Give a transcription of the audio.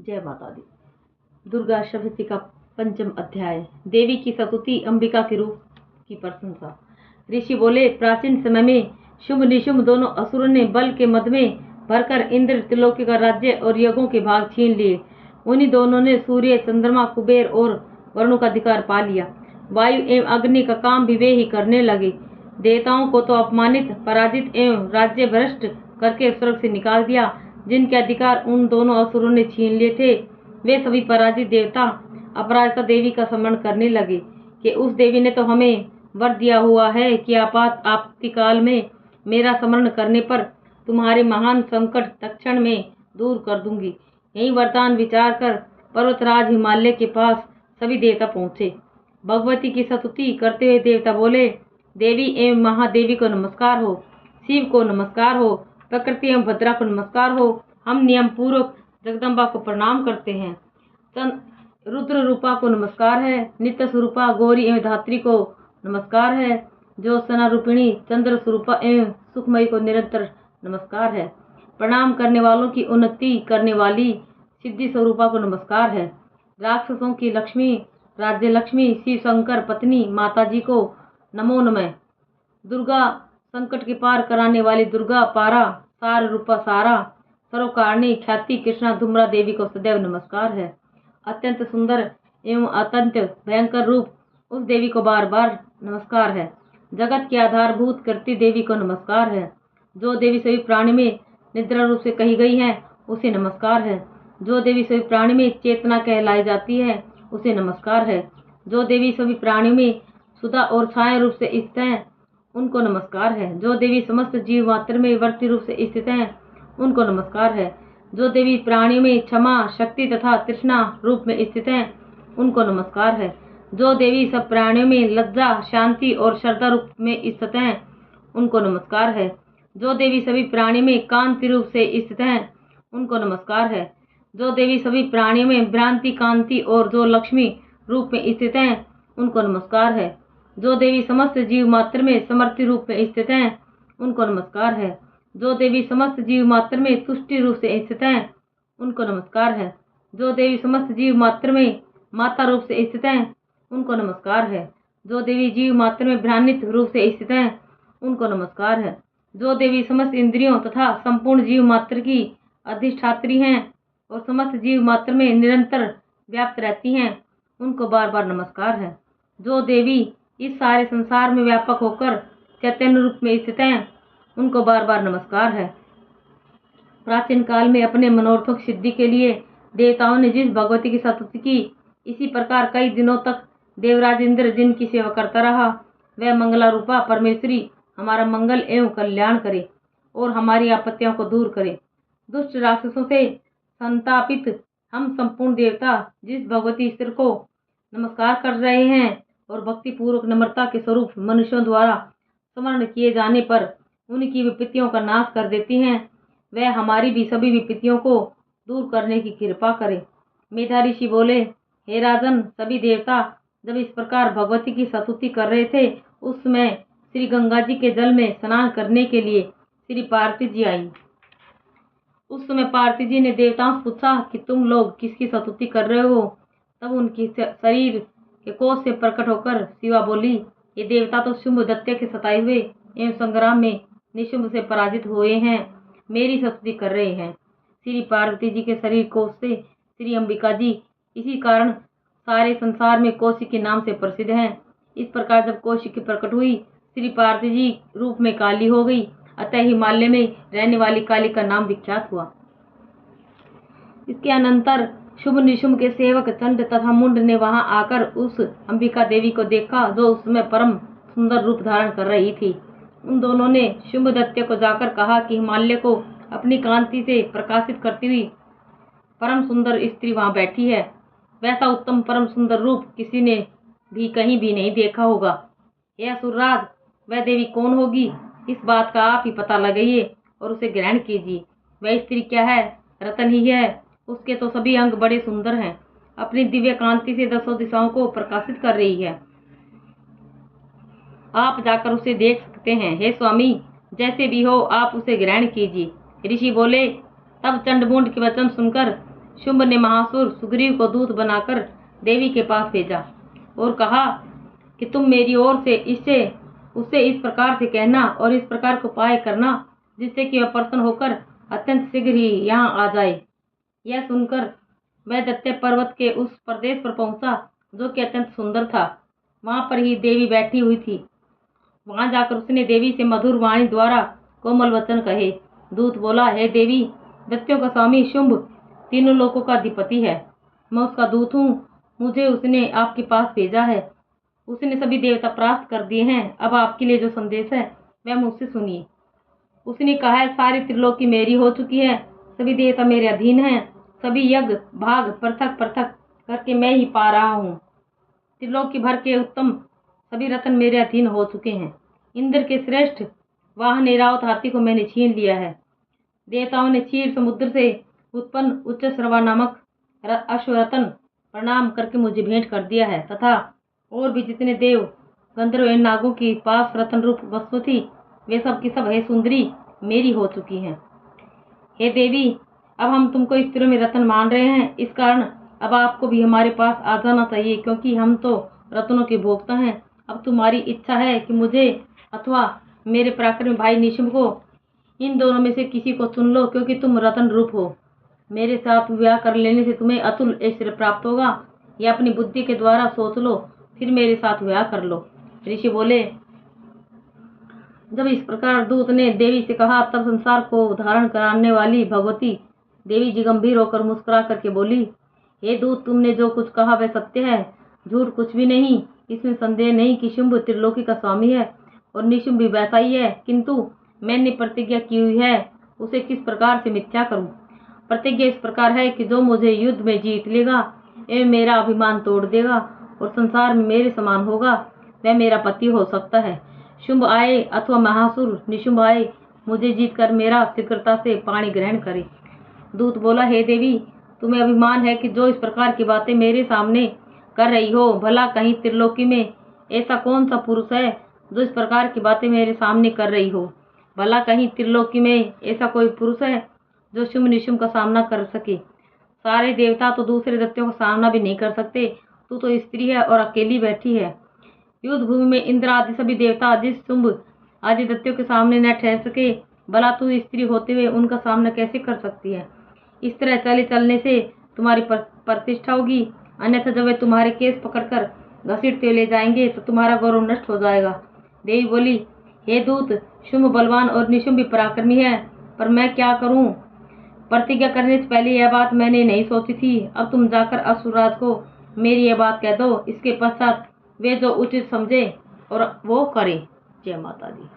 जय माता दी। दुर्गा सप्तशती का पंचम अध्याय। देवी की स्तुति, अंबिका के रूप की प्रशंसा। ऋषि बोले, प्राचीन समय में शुंभ निशुंभ दोनों असुरों ने बल के मद में भरकर इंद्र त्रिलोकी का राज्य और यज्ञों के भाग छीन लिए। उन्हीं दोनों ने सूर्य, चंद्रमा, कुबेर और वरुण का अधिकार पा लिया। वायु एवं अग्नि का काम भी वे ही करने लगे। देवताओं को तो अपमानित, पराजित एवं राज्य भ्रष्ट करके स्वर्ग से निकाल दिया। जिनके अधिकार उन दोनों असुरों ने छीन लिए थे, वे सभी पराजित देवता अपराजिता देवी का स्मरण करने लगे कि उस देवी ने तो हमें वर दिया हुआ है कि आपत्तिकाल में मेरा स्मरण करने पर तुम्हारे महान संकट तत्क्षण में दूर कर दूंगी। यही वरदान विचार कर पर्वतराज हिमालय के पास सभी देवता पहुंचे। भगवती की स्तुति करते हुए देवता बोले, देवी एवं महादेवी को नमस्कार हो, शिव को नमस्कार हो, प्रकृति एवं भद्रा को नमस्कार हो। हम नियम पूर्वक जगदम्बा को प्रणाम करते हैं। रुद्र रूपा को नमस्कार है, नित्य स्वरूपा गौरी एवं धात्री को नमस्कार है, ज्योत्सना रूपिणी चंद्र स्वरूपा एवं सुखमयी को निरंतर नमस्कार है। प्रणाम करने वालों की उन्नति करने वाली सिद्धि स्वरूपा को नमस्कार है। राक्षसों की लक्ष्मी, राज्य लक्ष्मी, शिव शंकर पत्नी माता जी को नमो नमः। दुर्गा, संकट के पार कराने वाली दुर्गा, पारा, सार रूपा सारा, सर्वकारणी ख्याति कृष्णा धूम्रा देवी को सदैव नमस्कार है। अत्यंत सुंदर एवं अत्यंत भयंकर रूप उस देवी को बार बार नमस्कार है। जगत की आधारभूत करती देवी को नमस्कार है। जो देवी सभी प्राणी में निद्रा रूप से कही गई है, उसे नमस्कार है। जो देवी सभी प्राणी में चेतना कहलाई जाती है, उसे नमस्कार है। जो देवी सभी प्राणियों में सुधा और छाया रूप से स्थित है, उनको नमस्कार है। जो देवी समस्त जीव मात्र में वर्ती रूप से स्थित है, उनको नमस्कार है। जो देवी प्राणियों में क्षमा, शक्ति तथा तृष्णा रूप में स्थित है, उनको नमस्कार है। जो देवी सब प्राणियों में लज्जा, शांति और श्रद्धा रूप में स्थित है, उनको नमस्कार है। जो देवी सभी प्राणियों में कांति रूप से स्थित है, उनको नमस्कार है। जो देवी सभी प्राणियों में भ्रांति, कांति और जो लक्ष्मी रूप में स्थित है, उनको नमस्कार है। जो देवी समस्त जीव मात्र में समर्थि रूप में स्थित है, उनको नमस्कार है। जो देवी समस्त जीव मात्र में तुष्टि रूप से स्थित है, उनको नमस्कार है। जो देवी समस्त जीव मात्र में माता रूप से स्थित है, उनको नमस्कार है। जो देवी जीव मात्र में भ्रान्वित रूप से स्थित है, उनको नमस्कार है। जो देवी समस्त इंद्रियों तथा संपूर्ण जीव मात्र की अधिष्ठात्री हैं और समस्त जीव मात्र में निरंतर व्याप्त रहती हैं, उनको बार बार नमस्कार है। जो देवी इस सारे संसार में व्यापक होकर चैतन्य रूप में स्थित हैं, उनको बार बार नमस्कार है। प्राचीन काल में अपने मनोरथों की सिद्धि के लिए देवताओं ने जिस भगवती की स्तुति की, इसी प्रकार कई दिनों तक देवराज इंद्र जिनकी सेवा करता रहा, वह मंगला रूपा परमेश्वरी हमारा मंगल एवं कल्याण करे और हमारी आपत्तियों को दूर करे। दुष्ट राक्षसों से संतापित हम संपूर्ण देवता जिस भगवती स्त्री को नमस्कार कर रहे हैं और भक्ति पूर्वक नम्रता के स्वरूप मनुष्यों द्वारा स्मरण किए जाने पर उनकी विपत्तियों का नाश कर देती हैं, वह हमारी भी सभी विपत्तियों को दूर करने की कृपा करे। मेधा ऋषि बोले, हे राजन, सभी देवता जब इस प्रकार भगवती की स्तुति कर रहे थे, उस समय श्री गंगा जी के जल में स्नान करने के लिए श्री पार्वती जी आई। उस समय पार्वती जी ने देवताओं से पूछा कि तुम लोग किसकी स्तुति कर रहे हो? तब उनकी शरीर के कोष से प्रकट होकर शिवा बोली, ये देवता तो शुंभ दैत्य के सताए हुए एवं संग्राम में निशुंभ से पराजित हुए हैं, मेरी स्तुति कर रहे हैं। श्री पार्वती जी के शरीर कोष से श्री अंबिका जी इसी कारण सारे संसार में कौशिक के नाम से प्रसिद्ध हैं। इस प्रकार जब कौशिकी प्रकट हुई, श्री पार्वती जी रूप में काली हो गई, अतः हिमालय में रहने वाली काली का नाम विख्यात हुआ। इसके अनंतर शुभ निशुंभ के सेवक चंड तथा मुंड ने वहां आकर उस अंबिका देवी को देखा, जो उस समय परम सुंदर रूप धारण कर रही थी। उन दोनों ने शुंभ दैत्य को जाकर कहा कि हिमालय को अपनी कांति से प्रकाशित करती हुई परम सुंदर स्त्री वहां बैठी है। वैसा उत्तम परम सुंदर रूप किसी ने भी कहीं भी नहीं देखा होगा। हे असुरराज, वह देवी कौन होगी? इस बात का आप ही पता लगाइए और उसे ग्रहण कीजिए। वह स्त्री क्या है? रतन ही है। उसके तो सभी अंग बड़े सुंदर हैं, अपनी दिव्य कांति से दसों दिशाओं को प्रकाशित कर रही है। आप जाकर उसे देख सकते हैं। हे स्वामी, जैसे भी हो आप उसे ग्रहण कीजिए। ऋषि बोले, तब चंडमुंड के वचन सुनकर शुंभ ने महासुर सुग्रीव को दूत बनाकर देवी के पास भेजा और कहा कि तुम मेरी ओर से उससे इस प्रकार से कहना और इस प्रकार को उपाय करना जिससे कि वह प्रसन्न होकर अत्यंत शीघ्र ही यहाँ आ जाए। यह सुनकर वह दैत्य पर्वत के उस प्रदेश पर पहुंचा जो कि अत्यंत सुंदर था। वहां पर ही देवी बैठी हुई थी। वहां जाकर उसने देवी से मधुर वाणी द्वारा कोमल वचन कहे। दूत बोला, हे देवी, दैत्यों का स्वामी शुंभ तीनों लोकों का अधिपति है। मैं उसका दूत हूँ, मुझे उसने आपके पास भेजा है। उसने सभी देवता प्राप्त कर दिए हैं। अब आपके लिए जो संदेश है वह मुझसे सुनिए। उसने कहा है, सारी त्रिलोकी मेरी हो चुकी है, सभी देवता मेरे अधीन हैं, सभी यज्ञ भाग पृथक पृथक करके मैं ही पा रहा हूँ। त्रिलोकी भर के उत्तम सभी रत्न मेरे अधीन हो चुके हैं। इंद्र के श्रेष्ठ वाहन ऐरावत हाथी को मैंने छीन लिया है। देवताओं ने क्षीर समुद्र से उत्पन्न उच्च श्रवा नामक अश्वरत्न प्रणाम करके मुझे भेंट कर दिया है तथा और भी जितने देव गंधर्व एवं नागों की पास रत्न रूप वस्तु थी वे सब की सब हे सुंदरी मेरी हो चुकी हैं। हे देवी, अब हम तुमको स्त्रियों में रत्न मान रहे हैं, इस कारण अब आपको भी हमारे पास आ जाना चाहिए, क्योंकि हम तो रत्नों के भोक्ता हैं। अब तुम्हारी इच्छा है कि मुझे अथवा मेरे पराक्रमी भाई निशुंभ को, इन दोनों में से किसी को चुन लो, क्योंकि तुम रत्न रूप हो। मेरे साथ विवाह कर लेने से तुम्हें अतुल ऐश्वर्य प्राप्त होगा, या अपनी बुद्धि के द्वारा सोच लो, फिर मेरे साथ विवाह कर लो। ऋषि बोले, जब इस प्रकार दूत ने देवी से कहा तब संसार को धारण कराने वाली भगवती देवी जी गंभीर होकर मुस्कुरा करके बोली, हे दूत, तुमने जो कुछ कहा वह सत्य है, झूठ कुछ भी नहीं। इसमें संदेह नहीं कि शुंभ त्रिलोकी का स्वामी है और निशुंभ भी वैसा ही है, किंतु मैंने प्रतिज्ञा की हुई है, उसे किस प्रकार से मिथ्या करूं। प्रतिज्ञा इस प्रकार है कि जो मुझे युद्ध में जीत लेगा एवं मेरा अभिमान तोड़ देगा और संसार में मेरे समान होगा, वह मेरा पति हो सकता है। शुंभ आए अथवा महासुर निशुंभ आए, मुझे जीतकर मेरा शीघ्रता से पाणी ग्रहण करे। दूत बोला, हे देवी, तुम्हें अभिमान है कि जो इस प्रकार की बातें मेरे सामने कर रही हो, भला कहीं त्रिलोकी में ऐसा कौन सा पुरुष है जो इस प्रकार की बातें मेरे सामने कर रही हो। भला कहीं त्रिलोकी में ऐसा कोई पुरुष है जो शुंभ निशुंभ का सामना कर सके। सारे देवता तो दूसरे दैत्यों का सामना भी नहीं कर सकते, तू तो स्त्री है और अकेली बैठी है। युद्ध भूमि में इंद्र आदि सभी देवता जिस शुंभ आदि दैत्यों के सामने न ठहर सके, भला तू स्त्री होते हुए उनका सामना कैसे कर सकती है। इस तरह चलने से तुम्हारी प्रतिष्ठा होगी, अन्यथा जब वे तुम्हारे केस पकड़कर घसीटते ले जाएंगे तो तुम्हारा गौरव नष्ट हो जाएगा। देवी बोली, हे दूत, शुंभ बलवान और निशुंभ भी पराक्रमी है, पर मैं क्या करूं। प्रतिज्ञा करने से पहले यह बात मैंने नहीं सोची थी। अब तुम जाकर असुरराज को मेरी यह बात कह दो, इसके पश्चात वे जो उचित समझे और वो करें। जय माता दी।